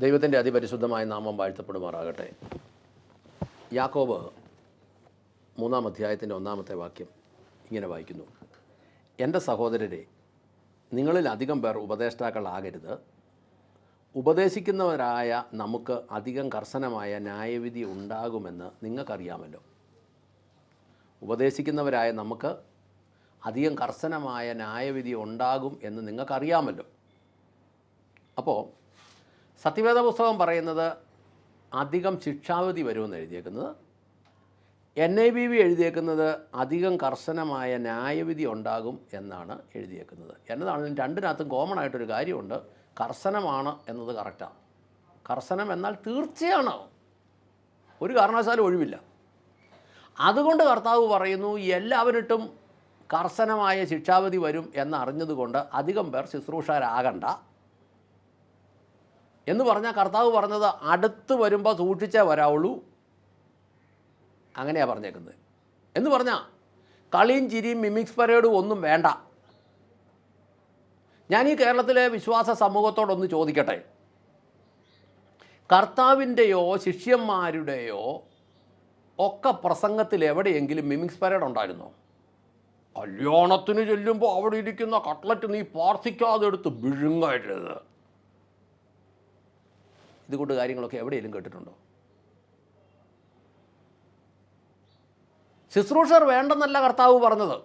ദൈവത്തിൻ്റെ അതിപരിശുദ്ധമായ നാമം വാഴ്ത്തപ്പെടുമാറാകട്ടെ. യാക്കോബ് 3-ാം അധ്യായത്തിൻ്റെ 1-ാമത്തെ വാക്യം ഇങ്ങനെ വായിക്കുന്നു: എൻ്റെ സഹോദരരെ, നിങ്ങളിൽ അധികം പേർ ഉപദേഷ്ടാക്കളാകരുത്. ഉപദേശിക്കുന്നവരായ നമുക്ക് അധികം കർശനമായ ന്യായവിധി ഉണ്ടാകുമെന്ന് നിങ്ങൾക്കറിയാമല്ലോ. ഉപദേശിക്കുന്നവരായ നമുക്ക് അധികം കർശനമായ ന്യായവിധി ഉണ്ടാകും എന്ന് നിങ്ങൾക്കറിയാമല്ലോ. അപ്പോൾ സത്യവേദ പുസ്തകം പറയുന്നത് അധികം ശിക്ഷാവിധി വരുമെന്ന് എഴുതിയേക്കുന്നത്, NIV എഴുതിയേക്കുന്നത് അധികം കർശനമായ ന്യായവിധി ഉണ്ടാകും എന്നാണ് എഴുതിയേക്കുന്നത്. എന്നതാണെങ്കിലും രണ്ടിനകത്തും കോമൺ ആയിട്ടൊരു കാര്യമുണ്ട്: കർശനമാണ് എന്നത് കറക്റ്റാണ്. കർശനം എന്നാൽ തീർച്ചയാണ്, ഒരു കാരണവശാലും ഒഴിവില്ല. അതുകൊണ്ട് കർത്താവ് പറയുന്നു, എല്ലാവരിട്ടും കർശനമായ ശിക്ഷാവിധി വരും എന്നറിഞ്ഞതുകൊണ്ട് അധികം പേർ ശുശ്രൂഷകരാകണ്ട എന്ന് പറഞ്ഞാൽ, കർത്താവ് പറഞ്ഞത് അടുത്ത് വരുമ്പോൾ സൂക്ഷിച്ചേ വരാവുള്ളൂ, അങ്ങനെയാണ് പറഞ്ഞേക്കുന്നത്. എന്ന് പറഞ്ഞാൽ കളിയും ചിരിയും മിമിക്സ് പരേഡും ഒന്നും വേണ്ട. ഞാൻ ഈ കേരളത്തിലെ വിശ്വാസ സമൂഹത്തോടൊന്ന് ചോദിക്കട്ടെ, കർത്താവിൻ്റെയോ ശിഷ്യന്മാരുടെയോ ഒക്കെ പ്രസംഗത്തിൽ എവിടെയെങ്കിലും മിമിക്സ് പരേഡ് ഉണ്ടായിരുന്നോ? കല്യാണത്തിന് ചെല്ലുമ്പോൾ അവിടെ ഇരിക്കുന്ന കട്ട്ലറ്റ് നീ പ്രാർത്ഥിക്കാതെ എടുത്ത് വിഴുങ്ങരുത്, ഇതുകൊണ്ട് കാര്യങ്ങളൊക്കെ എവിടെയെങ്കിലും കേട്ടിട്ടുണ്ടോ? ശുശ്രൂഷർ വേണ്ടെന്നല്ല കർത്താവ് പറഞ്ഞത്.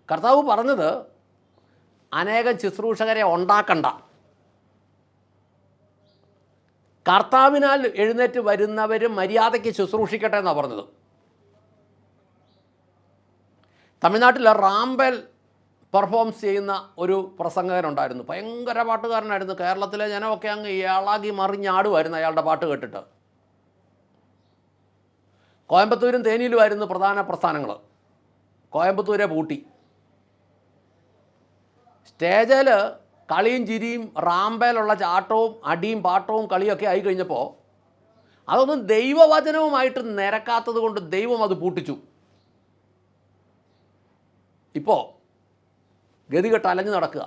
കർത്താവ് പറഞ്ഞത് അനേകം ശുശ്രൂഷകരെ ഉണ്ടാക്കണ്ട, കർത്താവിനാൽ എഴുന്നേറ്റ് വരുന്നവർ മര്യാദയ്ക്ക് ശുശ്രൂഷിക്കട്ടെ എന്നാണ് പറഞ്ഞത്. തമിഴ്നാട്ടിലെ റാംബേൽ പെർഫോംസ് ചെയ്യുന്ന ഒരു പ്രസംഗകനുണ്ടായിരുന്നു. ഭയങ്കര പാട്ടുകാരനായിരുന്നു. കേരളത്തിലെ ജനമൊക്കെ അങ്ങ് ഇളകി മറിഞ്ഞാടുമായിരുന്നു അയാളുടെ പാട്ട് കേട്ടിട്ട്. കോയമ്പത്തൂരും തേനിയിലുമായിരുന്നു പ്രധാന പ്രസ്ഥാനങ്ങൾ. കോയമ്പത്തൂരെ പൂട്ടി. സ്റ്റേജിൽ കളിയും ചിരിയും റാംബേലുള്ള ചാട്ടവും അടിയും പാട്ടവും കളിയൊക്കെ ആയി കഴിഞ്ഞപ്പോൾ അതൊന്നും ദൈവവചനവുമായിട്ട് നിരക്കാത്തത് കൊണ്ട് ദൈവം അത് പൂട്ടിച്ചു. ഇപ്പോൾ ഗതികെട്ട് അലഞ്ഞു നടക്കുക.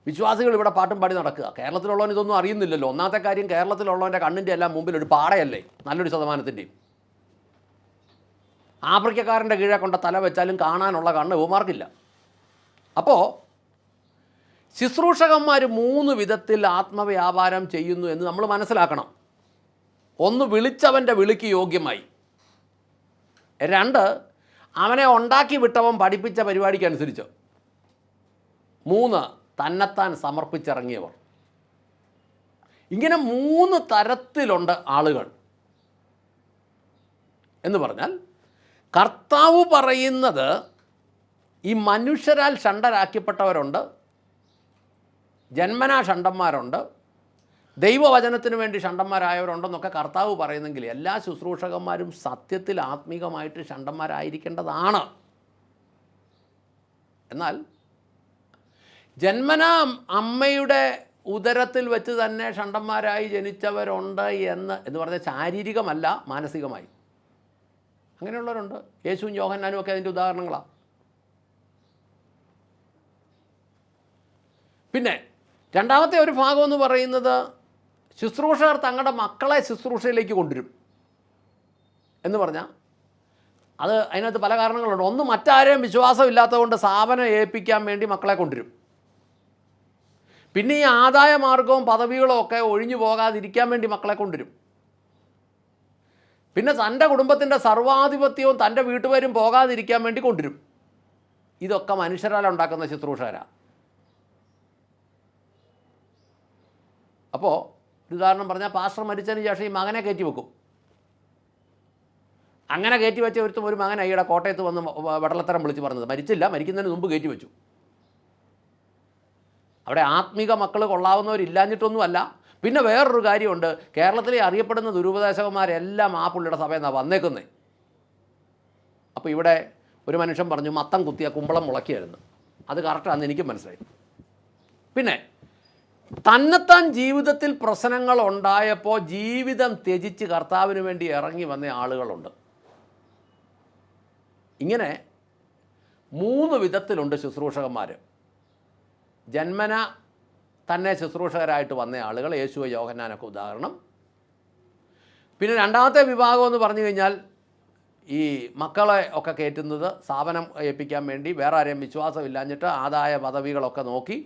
വിശ്വാസികൾ ഇവിടെ പാട്ടും പാടി നടക്കുക. കേരളത്തിലുള്ളവൻ ഇതൊന്നും അറിയുന്നില്ലല്ലോ. ഒന്നാമത്തെ കാര്യം, കേരളത്തിലുള്ളവൻ്റെ കണ്ണിൻ്റെ എല്ലാം മുമ്പിൽ ഒരു പാടയല്ലേ, നല്ലൊരു ശതമാനത്തിൻ്റെയും. ആഫ്രിക്കക്കാരൻ്റെ കീഴെ കൊണ്ട തല വെച്ചാലും കാണാനുള്ള കണ്ണ് ഇവന്മാർക്കില്ല. അപ്പോൾ ശുശ്രൂഷകന്മാർ 3 വിധത്തിൽ ആത്മവ്യാപാരം ചെയ്യുന്നു എന്ന് നമ്മൾ മനസ്സിലാക്കണം. 1, വിളിച്ചവൻ്റെ വിളിക്ക് യോഗ്യമായി. 2, അവനെ ഉണ്ടാക്കി വിട്ടവൻ പഠിപ്പിച്ച പരിപാടിക്കനുസരിച്ച്. 3, തന്നെത്താൻ സമർപ്പിച്ചിറങ്ങിയവർ. ഇങ്ങനെ 3 തരത്തിലുണ്ട് ആളുകൾ. എന്ന് പറഞ്ഞാൽ കർത്താവ് പറയുന്നത് ഈ മനുഷ്യരാൽ ഷണ്ടരാക്കപ്പെട്ടവരുണ്ട്, ജന്മനാ ഷണ്ടന്മാരുണ്ട്, ദൈവവചനത്തിന് വേണ്ടി ഷണ്ടന്മാരായവരുണ്ടെന്നൊക്കെ കർത്താവ് പറയുന്നെങ്കിൽ എല്ലാ ശുശ്രൂഷകന്മാരും സത്യത്തിൽ ആത്മീകമായിട്ട് ഷണ്ടന്മാരായിരിക്കേണ്ടതാണ്. എന്നാൽ ജന്മനാ അമ്മയുടെ ഉദരത്തിൽ വെച്ച് തന്നെ ഷണ്ടന്മാരായി ജനിച്ചവരുണ്ട് എന്ന് പറഞ്ഞാൽ ശാരീരികമല്ല, മാനസികമായി അങ്ങനെയുള്ളവരുണ്ട്. യേശുവും യോഹന്നാനും ഒക്കെ അതിൻ്റെ ഉദാഹരണങ്ങളാണ്. പിന്നെ രണ്ടാമത്തെ ഒരു ഭാഗം എന്ന് പറയുന്നത്, ശുശ്രൂഷകർ തങ്ങളുടെ മക്കളെ ശുശ്രൂഷയിലേക്ക് കൊണ്ടുവരും എന്ന് പറഞ്ഞാൽ അത് അതിനകത്ത് പല കാരണങ്ങളുണ്ട്. 1, മറ്റാരെയും വിശ്വാസമില്ലാത്തതുകൊണ്ട് സ്ഥാപനം ഏൽപ്പിക്കാൻ വേണ്ടി മക്കളെ കൊണ്ടുവരും. പിന്നെ ഈ ആദായ മാർഗവും പദവികളും ഒക്കെ ഒഴിഞ്ഞു പോകാതിരിക്കാൻ വേണ്ടി മക്കളെ കൊണ്ടുവരും. പിന്നെ തൻ്റെ കുടുംബത്തിൻ്റെ സർവാധിപത്യവും തൻ്റെ വീട്ടുപേരും പോകാതിരിക്കാൻ വേണ്ടി കൊണ്ടുവരും. ഇതൊക്കെ മനുഷ്യരാൽ ഉണ്ടാക്കുന്ന ശുശ്രൂഷകരാണ്. അപ്പോൾ ഒരു ഉദാഹരണം പറഞ്ഞാൽ, പാസ്റ്റർ മരിച്ചതിന് ശേഷം ഈ മകനെ കയറ്റി വെക്കും. അങ്ങനെ കയറ്റി വെച്ച ഒരു മകൻ ഈയിടെ കോട്ടയത്ത് വന്ന് വെടലത്തരം വിളിച്ച് പറഞ്ഞത്, മരിച്ചില്ല, മരിക്കുന്നതിന് മുമ്പ് കയറ്റി വെച്ചു. അവിടെ ആത്മീക മക്കൾ കൊള്ളാവുന്നവരില്ലാഞ്ഞിട്ടൊന്നുമല്ല. പിന്നെ വേറൊരു കാര്യമുണ്ട്, കേരളത്തിലെ അറിയപ്പെടുന്ന ദുരുപദേശകന്മാരെല്ലാം ആ പുള്ളിയുടെ സഭയിൽ നിന്നാണ് വന്നേക്കുന്നത്. അപ്പോൾ ഇവിടെ ഒരു മനുഷ്യൻ പറഞ്ഞു, മത്തം കുത്തിയ കുമ്പളം മുളയ്ക്കായിരുന്നു. അത് കറക്റ്റാണെന്ന് എനിക്കും മനസ്സിലായി. പിന്നെ തന്നെത്താൻ ജീവിതത്തിൽ പ്രശ്നങ്ങൾ ഉണ്ടായപ്പോൾ ജീവിതം ത്യജിച്ച് കർത്താവിന് വേണ്ടി ഇറങ്ങി വന്ന ആളുകളുണ്ട്. ഇങ്ങനെ 3 വിധത്തിലുണ്ട് ശുശ്രൂഷകന്മാർ. ജന്മന തന്നെ ശുശ്രൂഷകരായിട്ട് വന്ന ആളുകൾ, യേശുവ, യോഹന്നാനൊക്കെ ഉദാഹരണം. പിന്നെ രണ്ടാമത്തെ വിഭാഗം എന്ന് പറഞ്ഞു കഴിഞ്ഞാൽ ഈ മക്കളെ ഒക്കെ കയറ്റുന്നത് സ്ഥാപനം ഏൽപ്പിക്കാൻ വേണ്ടി വേറെ ആരെയും വിശ്വാസമില്ലാഞ്ഞിട്ട് ആദായ പദവികളൊക്കെ നോക്കി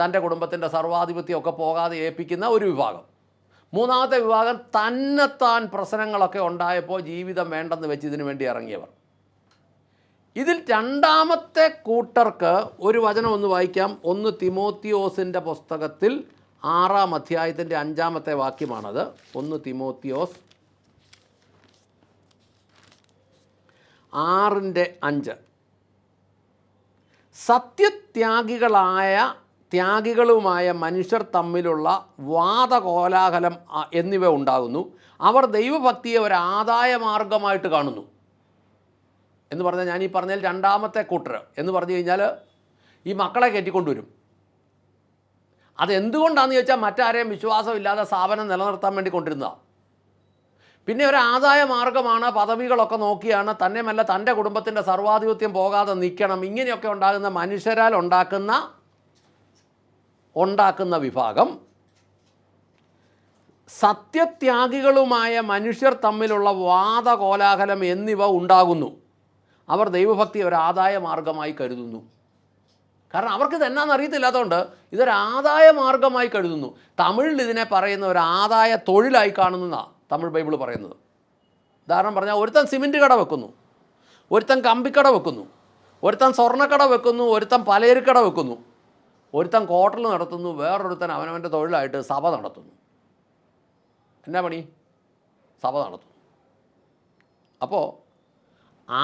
തൻ്റെ കുടുംബത്തിൻ്റെ സർവാധിപത്യമൊക്കെ പോകാതെ ഏൽപ്പിക്കുന്ന ഒരു വിഭാഗം. മൂന്നാമത്തെ വിഭാഗം തന്നെത്താൻ പ്രശ്നങ്ങളൊക്കെ ഉണ്ടായപ്പോൾ ജീവിതം വേണ്ടെന്ന് വെച്ച് ഇതിനു വേണ്ടി ഇറങ്ങിയവർ. ഇതിൽ രണ്ടാമത്തെ കൂട്ടർക്ക് ഒരു വചനം ഒന്ന് വായിക്കാം. 1 തിമോത്തിയോസിൻ്റെ പുസ്തകത്തിൽ 6-ാം അധ്യായത്തിൻ്റെ 5-ാമത്തെ വാക്യമാണത്. 1 തിമോത്തിയോസ് 6:5. ത്യാഗികളുമായ മനുഷ്യർ തമ്മിലുള്ള വാദകോലാഹലം എന്നിവ ഉണ്ടാകുന്നു. അവർ ദൈവഭക്തിയെ ഒരു ആദായ മാർഗമായിട്ട് കാണുന്നു എന്ന് പറഞ്ഞാൽ, ഞാൻ ഈ പറഞ്ഞതിൽ രണ്ടാമത്തെ കൂട്ടർ എന്ന് പറഞ്ഞു കഴിഞ്ഞാൽ ഈ മക്കളെ കയറ്റിക്കൊണ്ടുവരും. അതെന്തുകൊണ്ടാണെന്ന് ചോദിച്ചാൽ മറ്റാരെയും വിശ്വാസമില്ലാതെ സ്ഥാപനം നിലനിർത്താൻ വേണ്ടി കൊണ്ടിരുന്നതാണ്. പിന്നെ ഒരു ആദായ മാർഗമാണ്, പദവികളൊക്കെ നോക്കിയാണ്, തന്നെയുമല്ല തൻ്റെ കുടുംബത്തിൻ്റെ സർവാധിപത്യം പോകാതെ നിൽക്കണം. ഇങ്ങനെയൊക്കെ ഉണ്ടാകുന്ന മനുഷ്യരാൽ ഉണ്ടാക്കുന്ന വിഭാഗം. സത്യത്യാഗികളുമായ മനുഷ്യർ തമ്മിലുള്ള വാദകോലാഹലം എന്നിവ ഉണ്ടാകുന്നു. അവർ ദൈവഭക്തി ഒരു ആദായ മാർഗമായി കരുതുന്നു. കാരണം അവർക്കിത് എന്നാന്ന് അറിയത്തില്ലാത്തതുകൊണ്ട് ഇതൊരു ആദായ മാർഗമായി കരുതുന്നു. തമിഴിൽ ഇതിനെ പറയുന്ന ഒരു ആദായ തൊഴിലായി കാണുന്നതാണ് തമിഴ് ബൈബിൾ പറയുന്നത്. ഉദാഹരണം പറഞ്ഞാൽ, ഒരുത്തൻ സിമൻറ്റ് കട വെക്കുന്നു, ഒരുത്തൻ കമ്പിക്കട വെക്കുന്നു, ഒരുത്തൻ സ്വർണ്ണക്കട വെക്കുന്നു, ഒരുത്തൻ പലചരക്കട വെക്കുന്നു, ഒരുത്തൻ ഹോട്ടൽ നടത്തുന്നു, വേറൊരുത്തൻ അവനവൻ്റെ തൊഴിലായിട്ട് സഭ നടത്തുന്നു. എന്നാ പണി? സഭ നടത്തുന്നു. അപ്പോൾ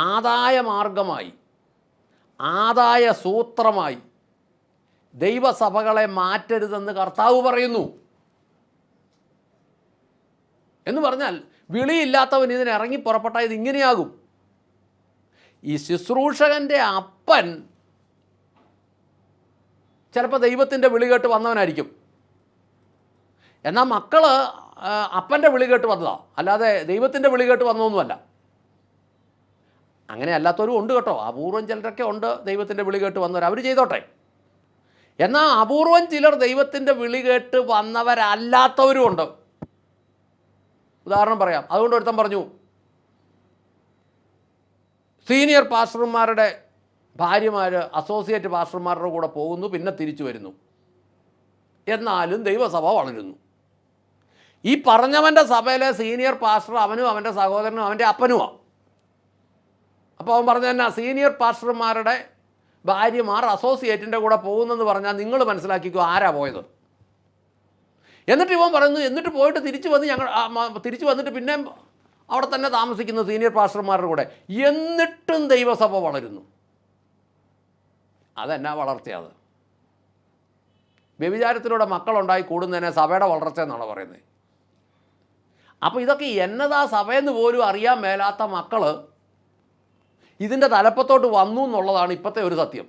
ആദായ മാർഗമായി, ആദായ സൂത്രമായി ദൈവസഭകളെ മാറ്റരുതെന്ന് കർത്താവ് പറയുന്നു. എന്ന് പറഞ്ഞാൽ വിളിയില്ലാത്തവൻ ഇതിന് ഇറങ്ങി പുറപ്പെട്ടാൽ ഇതിങ്ങനെയാകും. ഈ ശുശ്രൂഷകൻ്റെ അപ്പൻ ചിലപ്പോൾ ദൈവത്തിൻ്റെ വിളി കേട്ട് വന്നവനായിരിക്കും. എന്നാൽ മക്കൾ അപ്പൻ്റെ വിളി കേട്ട് വന്നതാണ്, അല്ലാതെ ദൈവത്തിൻ്റെ വിളി കേട്ട് വന്നതൊന്നുമല്ല. അങ്ങനെ അല്ലാത്തവരും ഉണ്ട് കേട്ടോ, അപൂർവം ചിലരൊക്കെ ഉണ്ട് ദൈവത്തിൻ്റെ വിളി കേട്ട് വന്നവർ, അവർ ചെയ്തോട്ടെ. എന്നാൽ അപൂർവം ചിലർ ദൈവത്തിൻ്റെ വിളി കേട്ട് വന്നവരല്ലാത്തവരും ഉണ്ട്. ഉദാഹരണം പറയാം. അതുകൊണ്ട് ഒരുത്തൻ പറഞ്ഞു, സീനിയർ പാസ്റ്റർമാരുടെ ഭാര്യമാർ അസോസിയേറ്റ് പാസ്റ്റർമാരുടെ കൂടെ പോകുന്നു, പിന്നെ തിരിച്ചു വരുന്നു, എന്നാലും ദൈവസഭ വളരുന്നു. ഈ പറഞ്ഞവൻ്റെ സഭയിലെ സീനിയർ പാസ്റ്റർ അവനും അവൻ്റെ സഹോദരനും അവൻ്റെ അപ്പനുമാണ്. അപ്പോൾ അവൻ പറഞ്ഞു തന്നെ, സീനിയർ പാസ്റ്റർമാരുടെ ഭാര്യമാർ അസോസിയേറ്റിൻ്റെ കൂടെ പോകുന്നെന്ന് പറഞ്ഞാൽ നിങ്ങൾ മനസ്സിലാക്കിക്കോ ആരാ പോയത്. എന്നിട്ട് ഇവൻ പറയുന്നു, എന്നിട്ട് പോയിട്ട് തിരിച്ചു വന്നിട്ട് പിന്നെ അവിടെ തന്നെ താമസിക്കുന്ന സീനിയർ പാസ്റ്റർമാരുടെ കൂടെ, എന്നിട്ടും ദൈവസഭ വളരുന്നു. അതെന്നാ വളർച്ചയത്? വ്യഭിചാരത്തിലൂടെ മക്കളുണ്ടായി കൂടുന്നതിനെ സഭയുടെ വളർച്ച എന്നാണ് പറയുന്നത്. അപ്പോൾ ഇതൊക്കെ എന്നതാ സഭയെന്ന് പോലും അറിയാൻ മേലാത്ത മക്കൾ ഇതിൻ്റെ തലപ്പത്തോട്ട് വന്നു എന്നുള്ളതാണ് ഇപ്പോഴത്തെ ഒരു സത്യം.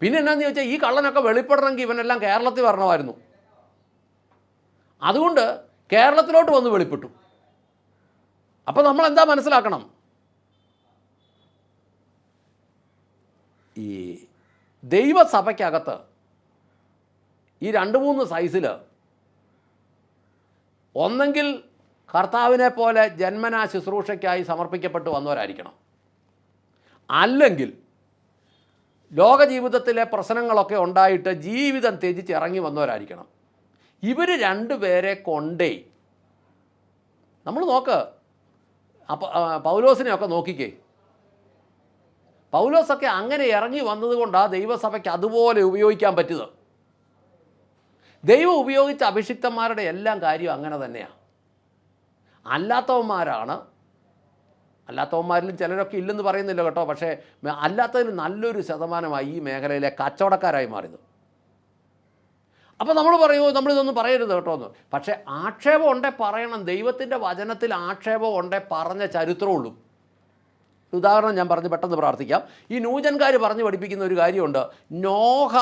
പിന്നെ എന്നാന്ന് ചോദിച്ചാൽ, ഈ കള്ളനൊക്കെ വെളിപ്പെടണമെങ്കിൽ ഇവനെല്ലാം കേരളത്തിൽ വരണമായിരുന്നു. അതുകൊണ്ട് കേരളത്തിലോട്ട് വന്ന് വെളിപ്പെട്ടു. അപ്പോൾ നമ്മൾ എന്താ മനസ്സിലാക്കണം? ഈ ദൈവസഭയ്ക്കകത്ത് ഈ 2-3 സൈസിൽ ഒന്നെങ്കിൽ കർത്താവിനെ പോലെ ജന്മനാ ശുശ്രൂഷയ്ക്കായി സമർപ്പിക്കപ്പെട്ട് വന്നവരായിരിക്കണം, അല്ലെങ്കിൽ ലോകജീവിതത്തിലെ പ്രശ്നങ്ങളൊക്കെ ഉണ്ടായിട്ട് ജീവിതം ത്യജിച്ച് ഇറങ്ങി വന്നവരായിരിക്കണം. ഇവർ 2 പേരെ കൊണ്ടേ നമ്മൾ നോക്ക്. പൗലോസിനെയൊക്കെ നോക്കിക്കേ. പൗലോസൊക്കെ അങ്ങനെ ഇറങ്ങി വന്നതുകൊണ്ടാണ് ദൈവസഭയ്ക്ക് അതുപോലെ ഉപയോഗിക്കാൻ പറ്റിയത്. ദൈവം ഉപയോഗിച്ച അഭിഷിക്തന്മാരുടെ എല്ലാം കാര്യം അങ്ങനെ തന്നെയാണ്. അല്ലാത്തവന്മാരിലും ചിലരൊക്കെ ഇല്ലെന്ന് പറയുന്നില്ല കേട്ടോ, പക്ഷേ അല്ലാത്തതിൽ നല്ലൊരു ശതമാനമായി ഈ മേഖലയിലെ കച്ചവടക്കാരായി മാറിയത്. അപ്പോൾ നമ്മൾ പറയുമോ, നമ്മളിതൊന്നും പറയരുത് കേട്ടോ എന്ന്. പക്ഷേ ആക്ഷേപം ഉണ്ടേ പറയണം. ദൈവത്തിൻ്റെ വചനത്തിൽ ആക്ഷേപം ഉണ്ടേ പറഞ്ഞ ചരിത്രമുള്ളൂ. ഉദാഹരണം ഞാൻ പറഞ്ഞ് പെട്ടെന്ന് പ്രാർത്ഥിക്കാം. ഈ ന്യൂജൻകാർ പറഞ്ഞ് പഠിപ്പിക്കുന്ന ഒരു കാര്യമുണ്ട്. നോഹ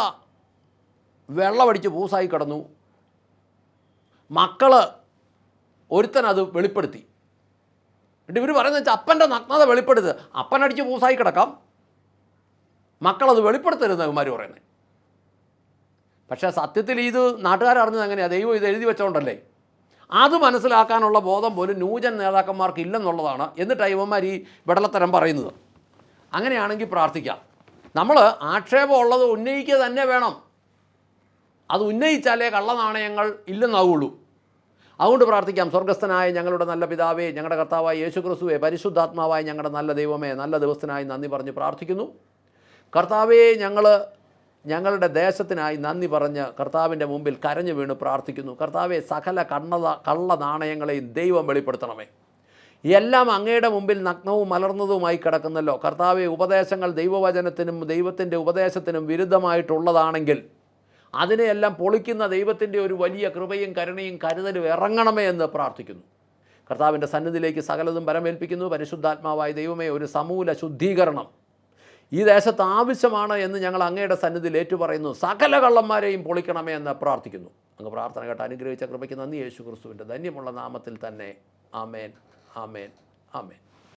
വെള്ളമടിച്ച് പൂസായി കിടന്നു, മക്കൾ ഒരുത്തനത് വെളിപ്പെടുത്തി. എന്നിട്ട് ഇവർ പറയുന്നത് വെച്ചാൽ അപ്പൻ്റെ നഗ്നത വെളിപ്പെടുത്ത്, അപ്പനടിച്ച് പൂസായി കിടക്കാം, മക്കളത് വെളിപ്പെടുത്തരുത് ഇവന്മാർ പറയുന്നത്. പക്ഷേ സത്യത്തിൽ ഇത് നാട്ടുകാരറിഞ്ഞത് എങ്ങനെയാണ്? ദൈവം ഇത് എഴുതി വെച്ചോണ്ടല്ലേ. അത് മനസ്സിലാക്കാനുള്ള ബോധം പോലും ന്യൂജൻ നേതാക്കന്മാർക്ക് ഇല്ലെന്നുള്ളതാണ്. എന്നിട്ടാണ് ഇവന്മാർ ഈ വെടലത്തരം പറയുന്നത്. അങ്ങനെയാണെങ്കിൽ പ്രാർത്ഥിക്കാം. നമ്മൾ ആക്ഷേപമുള്ളത് ഉന്നയിക്കുക തന്നെ വേണം. അത് ഉന്നയിച്ചാലേ കള്ളനാണയങ്ങൾ ഇല്ലെന്നാവുള്ളൂ. അതുകൊണ്ട് പ്രാർത്ഥിക്കാം. സ്വർഗസ്ഥനായ ഞങ്ങളുടെ നല്ല പിതാവേ, ഞങ്ങളുടെ കർത്താവായ യേശു ക്രിസ്തുവേ, പരിശുദ്ധാത്മാവായ ഞങ്ങളുടെ നല്ല ദൈവമേ, നല്ല ദിവസത്തിനായി നന്ദി പറഞ്ഞ് പ്രാർത്ഥിക്കുന്നു. കർത്താവേ, ഞങ്ങളുടെ ദേശത്തിനായി നന്ദി പറഞ്ഞ് കർത്താവിൻ്റെ മുമ്പിൽ കരഞ്ഞു വീണ് പ്രാർത്ഥിക്കുന്നു. കർത്താവെ, സകല കള്ള നാണയങ്ങളെയും ദൈവം വെളിപ്പെടുത്തണമേ. എല്ലാം അങ്ങയുടെ മുമ്പിൽ നഗ്നവും മലർന്നതുമായി കിടക്കുന്നല്ലോ. കർത്താവെ, ഉപദേശങ്ങൾ ദൈവവചനത്തിനും ദൈവത്തിൻ്റെ ഉപദേശത്തിനും വിരുദ്ധമായിട്ടുള്ളതാണെങ്കിൽ അതിനെയെല്ലാം പൊളിക്കുന്ന ദൈവത്തിൻ്റെ ഒരു വലിയ കൃപയും കരുണയും കരുതലും ഇറങ്ങണമേ എന്ന് പ്രാർത്ഥിക്കുന്നു. കർത്താവിൻ്റെ സന്നിധിയിലേക്ക് സകലതും പരമേൽപ്പിക്കുന്നു. പരിശുദ്ധാത്മാവായ ദൈവമേ, ഒരു സമൂല ശുദ്ധീകരണം ഈ ദേശത്ത് ആവശ്യമാണ് എന്ന് ഞങ്ങൾ അങ്ങയുടെ സന്നിധിയിൽ ഏറ്റുപറയുന്നു. സകല കള്ളന്മാരെയും പൊളിക്കണമേ എന്ന് പ്രാർത്ഥിക്കുന്നു. അങ്ങ് പ്രാർത്ഥന കേട്ട് അനുഗ്രഹിച്ച കൃപയ്ക്ക് നന്ദി. യേശു ക്രിസ്തുവിൻ്റെ ധന്യമുള്ള നാമത്തിൽ തന്നെ. ആമേൻ, ആമേൻ, ആമേൻ.